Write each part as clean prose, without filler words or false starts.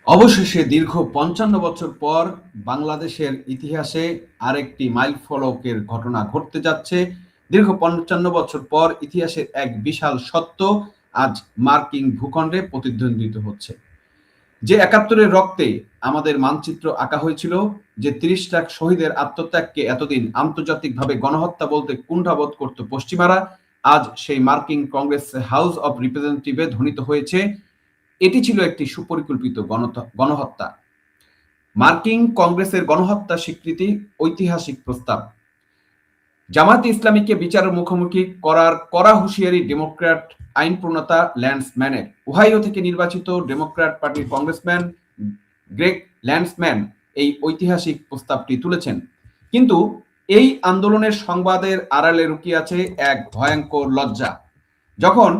অবশেষে দীর্ঘ ৫৫ বছর পর বাংলাদেশের ইতিহাসে আরেকটি মাইলফলকের ঘটনা ঘটতে যাচ্ছে। দীর্ঘ ৫৫ বছর পর ইতিহাসের এক বিশাল সত্য আজ মার্কিন ভূখণ্ডে প্রতিধ্বনিত হচ্ছে। যে ৭১-এর রক্তে আমাদের মানচিত্র আঁকা হয়েছিল, যে ৩০ লাখ শহীদের আত্মত্যাগকে এতদিন আন্তর্জাতিকভাবে গণহত্যা বলতে কুণ্ঠাবোধ করত পশ্চিমারা, আজ সেই মার্কিন কংগ্রেস হাউস অব রিপ্রেজেন্টেটিভে ধ্বনিত হয়েছে এটি ছিল একটি সুপরিকল্পিত গণহত্যা। মার্কিন কংগ্রেসের গণহত্যা স্বীকৃতি ঐতিহাসিক প্রস্তাব। জামায়াতে ইসলামীকে বিচারের মুখোমুখি করার কড়া হুঁশিয়ারি ডেমোক্র্যাট আইন প্রণেতা ল্যান্সম্যানের। ওহাইও থেকে নির্বাচিত ডেমোক্র্যাট পার্টির কংগ্রেসম্যান গ্রেগ ল্যান্সম্যান এই ঐতিহাসিক প্রস্তাবটি তুলেছেন। কিন্তু এই আন্দোলনের সংবাদের আড়ালে লুকিয়ে আছে এক ভয়ঙ্কর লজ্জা। যখন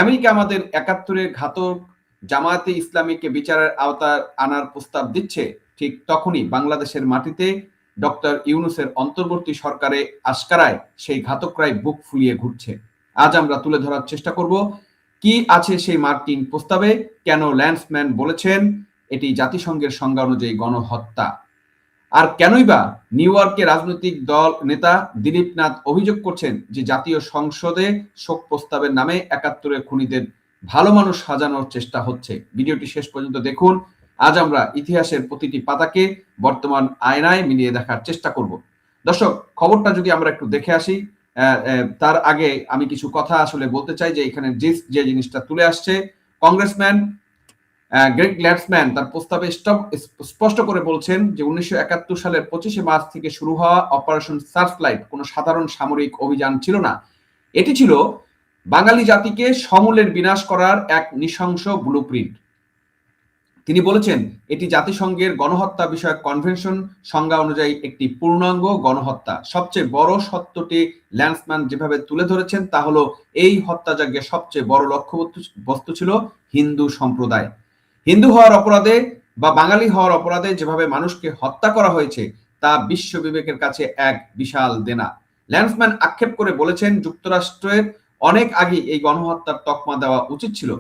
আমেরিকা আমাদের ৭১-এর ঘাতক জামায়াতে ইসলামীকে বিচারের আওতায় আনার প্রস্তাব দিচ্ছে, ঠিক তখনই বাংলাদেশের মাটিতে ডক্টর ইউনূসের অন্তর্বর্তী সরকারে আশকারায় সেই ঘাতকরাই বুক ফুলিয়ে ঘুরছে। আজ আমরা তুলে ধরার চেষ্টা করব কি আছে সেই মার্কিন প্রস্তাবে, কেন ল্যান্সম্যান বলেছেন এটি জাতিসংঘের সংজ্ঞা অনুযায়ী গণহত্যা, আর কেনই বা নিউ ইয়র্কে রাজনৈতিক দল নেতা দিলীপ নাথ অভিযোগ করছেন যে জাতীয় সংসদে শোক প্রস্তাবের নামে ৭১-এর খুনিদের ভালো মানুষ সাজানোর চেষ্টা হচ্ছে। ভিডিওটি শেষ পর্যন্ত দেখুন। আজ আমরা ইতিহাসের প্রতিটি পাতাকে বর্তমান আয়নায় মিলিয়ে দেখার চেষ্টা করব। দর্শক, খবরটা যদি আমরা একটু দেখে আসি, তার আগে আমি কিছু কথা আসলে বলতে চাই যে এখানে যে জিনিসটা তুলে আসছে, কংগ্রেসম্যান গ্রেগ ল্যান্সম্যান তার প্রস্তাবে স্পষ্ট করে বলছেন যে ১৯৭১ সালের ২৫শে মার্চ থেকে শুরু হওয়া অপারেশন সার্চলাইট কোনো সাধারণ সামরিক অভিযান ছিল না। এটি ছিল বাঙালি জাতিকে সমূলের বিনাশ করার এক নৃশংস ব্লুপ্রিন্ট। তিনি বলেছেন এটি জাতিসংঘের গণহত্যা বিষয়ক কনভেনশন সংজ্ঞা অনুযায়ী একটি পূর্ণাঙ্গ গণহত্যা। সবচেয়ে বড় সত্যটি ল্যান্সম্যান যেভাবে তুলে ধরেছেন তা হলো এই হত্যাযজ্ঞের সবচেয়ে বড় লক্ষ্যবস্তু ছিল হিন্দু সম্প্রদায়। হিন্দু হওয়ার অপরাধে বা বাঙালি হওয়ার অপরাধে যেভাবে মানুষকে হত্যা করা হয়েছে তা বিশ্ব বিবেকের কাছে এক বিশাল দেনা। ল্যান্সম্যান আক্ষেপ করে বলেছেন যুক্তরাষ্ট্রের অনেক আগে এই গণহত্যার তকমা দেওয়া উচিত ছিল।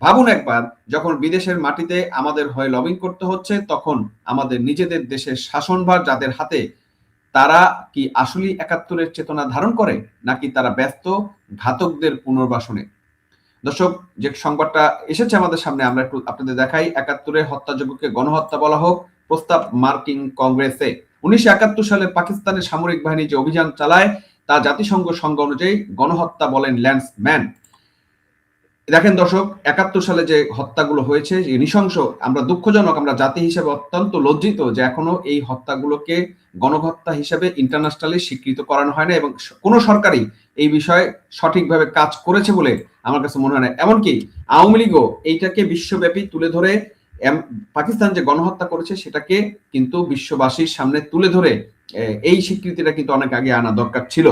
ভাবুন একবার, যখন বিদেশের মাটিতে আমাদের হয়ে লবিং করতে হচ্ছে, তখন আমাদের নিজেদের দেশের শাসনভার যাদের হাতে, তারা কি আসলেই ৭১-এর চেতনা ধারণ করে, নাকি তারা ব্যস্ত ঘাতকদের পুনর্বাসনে? দর্শক, যে সংবাদটা এসেছে আমাদের সামনে আমরা একটু আপনাদের দেখাই। ৭১-এর হত্যাযজ্ঞকে গণহত্যা বলা হোক, প্রস্তাব মার্কিন কংগ্রেসে। ১৯৭১ সালে পাকিস্তানের সামরিক বাহিনী যে অভিযান চালায় তা জাতিসংঘ সংজ্ঞা অনুযায়ী গণহত্যা বলেন ল্যান্সম্যান। দেখেন দর্শক, ৭১ সালে যে হত্যাগুলো হয়েছে, যে নৃশংস, আমরা দুঃখজনক, আমরা জাতি হিসেবে অত্যন্ত লজ্জিত যে এখনো এই হত্যাগুলোকে গণহত্যা হিসেবে ইন্টারন্যাশনালি স্বীকৃত করানো হয় না, এবং কোনো সরকারই এই বিষয়ে সঠিকভাবে কাজ করেছে বলে আমার কাছে মনে হয় না। এমনকি আওয়ামী লীগও এইটাকে বিশ্বব্যাপী তুলে ধরে পাকিস্তান যে গণহত্যা করেছে সেটাকে কিন্তু বিশ্ববাসীর সামনে তুলে ধরে এই স্বীকৃতিটা কিন্তু অনেক আগে আনা দরকার ছিল।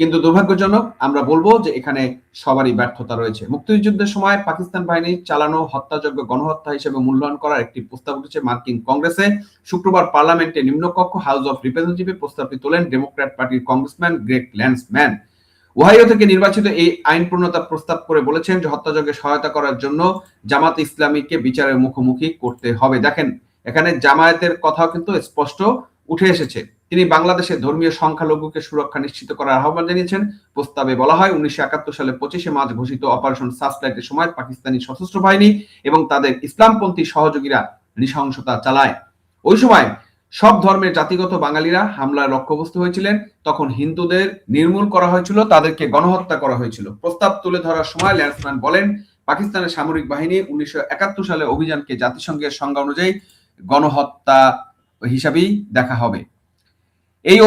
কিন্তু দুর্ভাগ্যজনক, আমরা বলবো যে এখানে সবারই ব্যর্থতা রয়েছে। মুক্তিযুদ্ধের সময় পাকিস্তান বাহিনী চালানো হত্যাযজ্ঞ গণহত্যা হিসেবে মূল্যায়ন করার একটি প্রস্তাব উঠেছে মার্কিন কংগ্রেসে। শুক্রবার পার্লামেন্টে নিম্নকক্ষ হাউস অব রিপ্রেজেন্টেটিভে প্রস্তাবটি তোলেন ডেমোক্র্যাট পার্টির কংগ্রেসম্যান গ্রেগ ল্যান্সম্যান। ওহাইও থেকে নির্বাচিত এই আইন প্রণেতা প্রস্তাব করে বলেছেন যে হত্যাযজ্ঞে সহায়তা করার জন্য জামাত ইসলামীকে বিচারের মুখোমুখি করতে হবে। দেখেন, এখানে জামায়াতের কথাও কিন্তু স্পষ্ট উঠে এসেছে। তিনি বাংলাদেশের ধর্মীয় সংখ্যালঘুকে সুরক্ষা নিশ্চিত করার আহ্বান জানিয়েছেন। প্রস্তাবে বলা হয় ১৯৭১ সালে ২৫শে মার্চ ঘোষিত অপারেশন সার্চলাইটের সময় পাকিস্তানি সশস্ত্র বাহিনী এবং তাদের ইসলামপন্থী সহযোগীরা নৃশংসতা চালায়। ওই সময় সব ধর্মের জাতিগত বাঙালিরা হামলার লক্ষ্যবস্তু হয়েছিলেন। তখন হিন্দুদের নির্মূল করা হয়েছিল, তাদেরকে গণহত্যা করা হয়েছিল। প্রস্তাব তুলে ধরার সময় ল্যান্সম্যান বলেন পাকিস্তানের সামরিক বাহিনী ১৯৭১ সালে অভিযানকে জাতিসংঘের সংজ্ঞা অনুযায়ী গণহত্যা হিসাবেই দেখা হবে। এই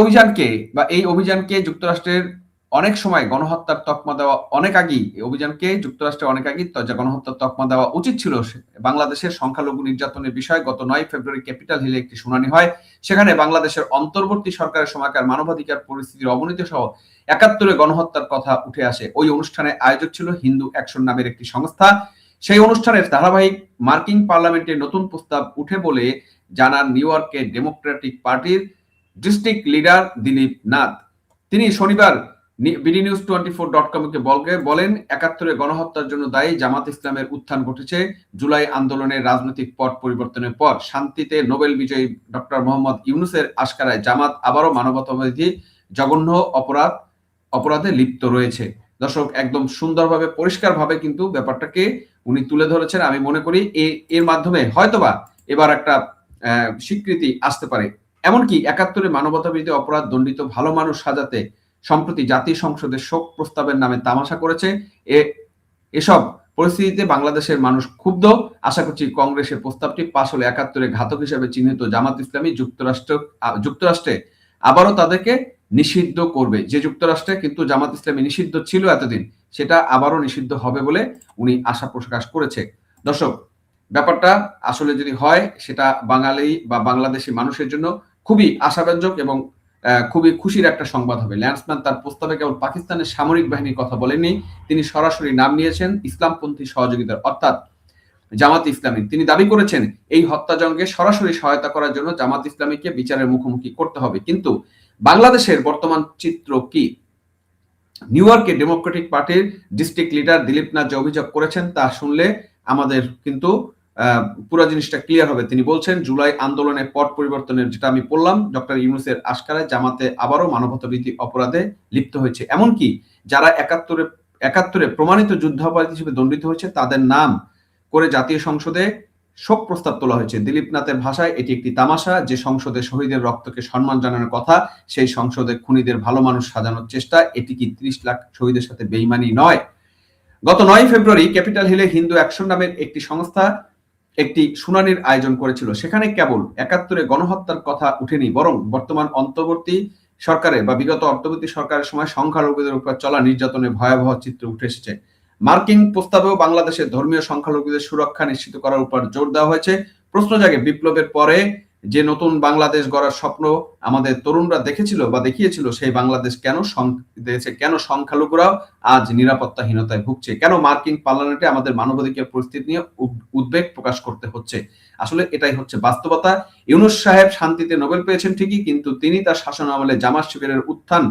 অভিযানকে যুক্তরাষ্ট্রের অনেক সময় গণহত্যার তকমা দেওয়া অনেক আগেই, এই অভিযানকে যুক্তরাষ্ট্রের অনেক আগেই গণহত্যার তকমা দেওয়া উচিত ছিল। বাংলাদেশের সংখ্যালঘু নির্যাতনের বিষয়ে গত ৯ ফেব্রুয়ারি ক্যাপিটাল হিলে একটি শুনানি হয়। সেখানে বাংলাদেশের অন্তর্বর্তী সরকারের সময়কার মানবাধিকার পরিস্থিতির অবনতি সহ ৭১-এ গণহত্যার কথা উঠে আসে। ওই অনুষ্ঠানে আয়োজক ছিল হিন্দু অ্যাকশন নামের একটি সংস্থা। সেই অনুষ্ঠানের ধারাবাহিক মার্কিন পার্লামেন্টে নতুন প্রস্তাব উঠে বলে জানান নিউ ইয়র্কের ডেমোক্রেটিক পার্টির ডিস্ট্রিক্ট লিডার দিলীপ নাথ। তিনি শনিবার বিডি নিউজ 24.com কে বলেন, ৭১ গণহত্যার জন্য দায়ী জামাত ইসলামের উত্থান ঘটেছে জুলাই আন্দোলনের রাজনৈতিক পট পরিবর্তনের পর। শান্তিতে নোবেল বিজয়ী ডক্টর মোহাম্মদ ইউনূসের আশকারায় জামাত আবারও মানবতাবিরোধী জঘন্য অপরাধে লিপ্ত রয়েছে। দর্শক, একদম সুন্দরভাবে পরিষ্কারভাবে কিন্তু ব্যাপারটাকে উনি তুলে ধরেছেন। আমি মনে করি এর মাধ্যমে হয়তোবা এবার একটা স্বীকৃতি আসতে পারে। এমনকি ৭১ মানবতাবিরোধী অপরাধ দণ্ডিত ভালো মানুষ সাজাতে সম্প্রতি জাতীয় সংসদের শোক প্রস্তাবের নামে তামাশা করেছে। এসব পরিস্থিতিতে বাংলাদেশের মানুষ ক্ষুব্ধ। আশা করছি কংগ্রেসের প্রস্তাবটি পাশ হলে ৭১ ঘাতক হিসেবে চিহ্নিত জামাত ইসলামী যুক্তরাষ্ট্রে আবারও তাদেরকে নিষিদ্ধ করবে। যে যুক্তরাষ্ট্রে কিন্তু জামাত ইসলামী নিষিদ্ধ ছিল এতদিন, সেটা আবারও নিষিদ্ধ হবে বলে উনি আশা প্রকাশ করেছে। দর্শক, ব্যাপারটা আসলে যদি হয়, সেটা বাঙালি বা বাংলাদেশি মানুষের জন্য খুবই আশাব্যঞ্জক এবং খুবই খুশির একটা সংবাদ হবে। ল্যান্সম্যান তার প্রস্তাবে কেবল পাকিস্তানের সামরিক বাহিনীর কথা বলেননি, তিনি সরাসরি নাম নিয়েছেন ইসলামপন্থী সহযোগিতার, অর্থাৎ জামাত ইসলামী। তিনি দাবি করেছেন এই হত্যাযজ্ঞে সরাসরি সহায়তা করার জন্য জামাত ইসলামীকে বিচারের মুখোমুখি করতে হবে। কিন্তু বাংলাদেশের বর্তমান চিত্র কি? নিউ ইয়র্কে ডেমোক্রেটিক পার্টির ডিস্ট্রিক্ট লিডার দিলীপ নাথ যে অভিযোগ করেছেন তা শুনলে আমাদের কিন্তু পুরো জিনিসটা ক্লিয়ার হবে। তিনি বলছেন, জুলাই আন্দোলনের পট পরিবর্তনের, যেটা আমি বললাম, ডক্টর ইউনূসের আশকারায় জামাতে আবারও মানবতাবিরোধী অপরাধে লিপ্ত হয়েছে। এমনকি যারা ৭১ প্রমাণিত যুদ্ধাপরাধী হিসেবে দণ্ডিত হয়েছে তাদের নাম করে জাতীয় সংসদে শোক প্রস্তাব তোলা হয়েছে। দিলীপ নাথের ভাষায় এটি একটি তামাশা। যে সংসদে শহীদের রক্তকে সম্মান জানানোর কথা, সেই সংসদে খুনিদের ভালো মানুষ সাজানোর চেষ্টা। এটি কি ৩০ লাখ শহীদের সাথে বেইমানি নয়? গত ৯ ফেব্রুয়ারি ক্যাপিটাল হিলে হিন্দু অ্যাকশন নামের একটি সংস্থা একটি শুনানির আয়োজন করেছিল। সেখানে কেবল ৭১ গণহত্যার কথা উঠেনি, বরং বর্তমান অন্তর্বর্তী সরকারের বা বিগত অন্তর্বর্তী সরকারের সময় সংখ্যালঘুদের উপর চলা নির্যাতনের ভয়াবহ চিত্র উঠে এসেছে। মার্কিন প্রস্তাবেও বাংলাদেশের ধর্মীয় সংখ্যালঘুদের সুরক্ষা নিশ্চিত করার উপর জোর দেওয়া হয়েছে। প্রশ্ন জাগে, বিপ্লবের পরে যে নতুন বাংলাদেশ গড়ার স্বপ্ন আমাদের তরুণরা দেখেছিল বা দেখিয়েছিল, সেই বাংলাদেশ কেন সংখ্যালঘুরাও আজ নিরাপত্তাহীনতায় ভুগছে? কেন মার্কিন পার্লামেন্টে আমাদের মানবাধিকার পরিস্থিতি নিয়ে উদ্বেগ প্রকাশ করতে হচ্ছে? আসলে এটাই হচ্ছে বাস্তবতা। ইউনূস সাহেব শান্তিতে নোবেল পেয়েছেন ঠিকই, কিন্তু তিনি তার শাসন আমলে জামাত শিবিরের উত্থান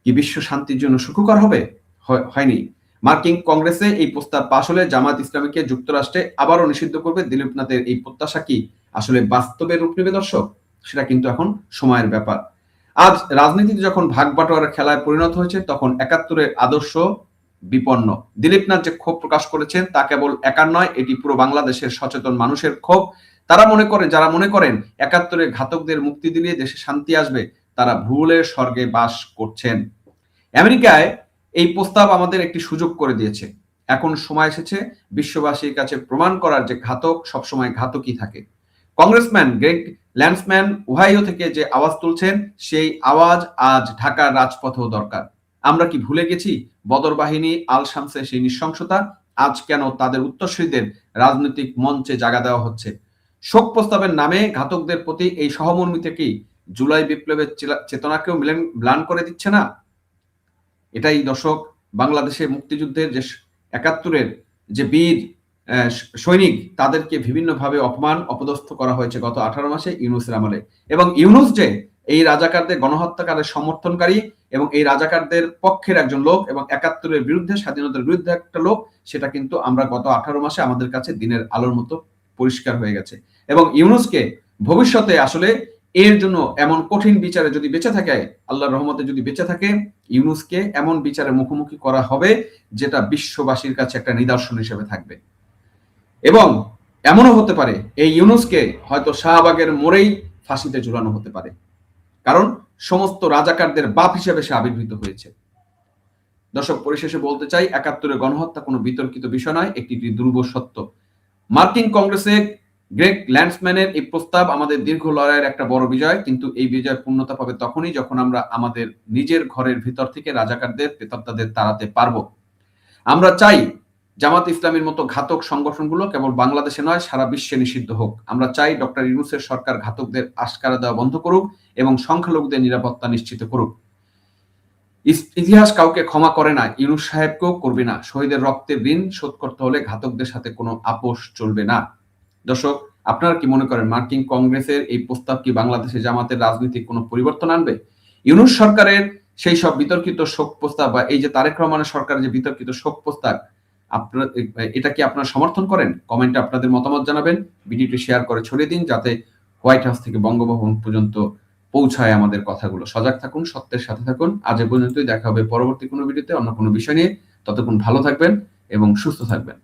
কি বিশ্ব শান্তির জন্য সুখকর হবে? হয়নি। মার্কিন কংগ্রেসে এই প্রস্তাব পাশ হলে জামাত ইসলামীকে যুক্তরাষ্ট্রে আবারও নিষিদ্ধ করবে। দিলীপ নাথের এই প্রত্যাশা কি আসলে বাস্তবে রূপ নেবে? দর্শক, সেটা কিন্তু এখন সময়ের ব্যাপার। আজ রাজনীতিতে যখন ভাগ বাটোয়ারা খেলায় পরিণত হয়েছে, তখন ৭১ আদর্শ বিপন্ন। দিলীপ নাথ যে ক্ষোভ প্রকাশ করেছেন তা কেবল একার নয়, এটি পুরো বাংলাদেশের সচেতন মানুষের ক্ষোভ। যারা মনে করেন ৭১ ঘাতকদের মুক্তি দিলে দেশে শান্তি আসবে, তারা ভুলের স্বর্গে বাস করছেন। আমেরিকায় এই প্রস্তাব আমাদের একটি সুযোগ করে দিয়েছে। এখন সময় এসেছে বিশ্ববাসীর কাছে প্রমাণ করার যে ঘাতক সবসময় ঘাতকই থাকে। কংগ্রেসম্যান গ্রেগ ল্যান্সম্যান ওহাইও থেকে যে আওয়াজ তুলছেন, সেই আওয়াজ আজ ঢাকার রাজপথেও দরকার। আমরা কি ভুলে গেছি বদর বাহিনী, আল শামসের সেই নৃশংসতা? আজ কেন তাদের উত্তরসূরিদের রাজনৈতিক মঞ্চে জায়গা দেওয়া হচ্ছে? শোক প্রস্তাবের নামে ঘাতকদের প্রতি এই সহমর্মিতা কি জুলাই বিপ্লবের চেতনাকেও ম্লান করে দিচ্ছে না? এটাই দর্শক, বাংলাদেশের মুক্তিযুদ্ধের যে ৭১ যে বীর সৈনিক, তাদেরকে বিভিন্নভাবে অপদস্থ করা হয়েছে গত 18 মাসে ইউনূসের আমলে। এবং ইউনূস যে এই রাজাকারদের গণহত্যাকারের সমর্থনকারী এবং এই রাজাকারদের পক্ষের একজন লোক এবং ৭১ বিরুদ্ধে, স্বাধীনতার বিরুদ্ধে একটা লোক, সেটা কিন্তু আমরা গত 18 মাসে আমাদের কাছে দিনের আলোর মতো পরিষ্কার হয়ে গেছে। এবং ইউনূসকে ভবিষ্যতে আসলে এর জন্য এমন কঠিন বিচারে যদি বেঁচে থাকে, আল্লাহর রহমতে যদি বেঁচে থাকে, ইউনূসকে এমন বিচারে মুখোমুখি করা হবে যেটা বিশ্ববাসীর কাছে একটা নিদর্শন হিসেবে থাকবে। এবং এমনও হতে পারে এই ইউনূসকে হয়তো শাহবাগের মোড়েই ফাঁসিতে ঝুলানো হতে পারে, কারণ সমস্ত রাজাকারদের বাপ হিসেবে সে আবির্ভূত হয়েছে। দর্শক, পরিশেষে বলতে চাই, ৭১ গণহত্যা কোনো বিতর্কিত বিষয় নয়, একটি ধ্রুব সত্য। মার্কিন কংগ্রেসে গ্রেগ ল্যান্সম্যানের এই প্রস্তাব আমাদের দীর্ঘ লড়াইয়ের একটা বড় বিজয়, কিন্তু এই বিজয় পূর্ণতা পাবে তখনই যখন আমরা আমাদের নিজের ঘরের ভিতর থেকে রাজাকারদের, প্রেতাত্মাদের তাড়াতে পারবো। আমরা চাই জামাত ইসলামীর মতো ঘাতক সংগঠনগুলো কেবল বাংলাদেশে নয়, সারা বিশ্বে নিষিদ্ধ হোক। আমরা চাই ডক্টর ইউনূসের সরকার ঘাতকদের আশকারা দেওয়া বন্ধ করুক এবং সংখ্যালঘুদের নিরাপত্তা নিশ্চিত করুক। ইতিহাস কাউকে ক্ষমা করে না, ইউনূস সাহেবকেও করবে না। শহীদের রক্তের ঋণ শোধ করতে হলে ঘাতকদের সাথে কোনো আপোষ চলবে না। দর্শক, আপনারা কি মনে করেন মার্কিন কংগ্রেসের এই প্রস্তাব কি বাংলাদেশে জামাতের রাজনীতিক কোনো পরিবর্তন আনবে? ইউনূস সরকারের সেই সব বিতর্কিত শোক প্রস্তাব বা এই যে তারেক রহমানের সরকারের যে বিতর্কিত শোক প্রস্তাব, আপনারা এটা কি আপনারা সমর্থন করেন? কমেন্টে আপনাদের মতামত জানাবেন। ভিডিওটি শেয়ার করে ছড়িয়ে দিন যাতে হোয়াইট হাউস থেকে বঙ্গভবন পর্যন্ত পৌঁছায় আমাদের কথাগুলো। সজাগ থাকুন, সত্যের সাথে থাকুন। আজ এ পর্যন্তই, দেখা হবে পরবর্তী কোনো ভিডিওতে অন্য কোনো বিষয় নিয়ে। ততক্ষণ ভালো থাকবেন এবং সুস্থ থাকবেন।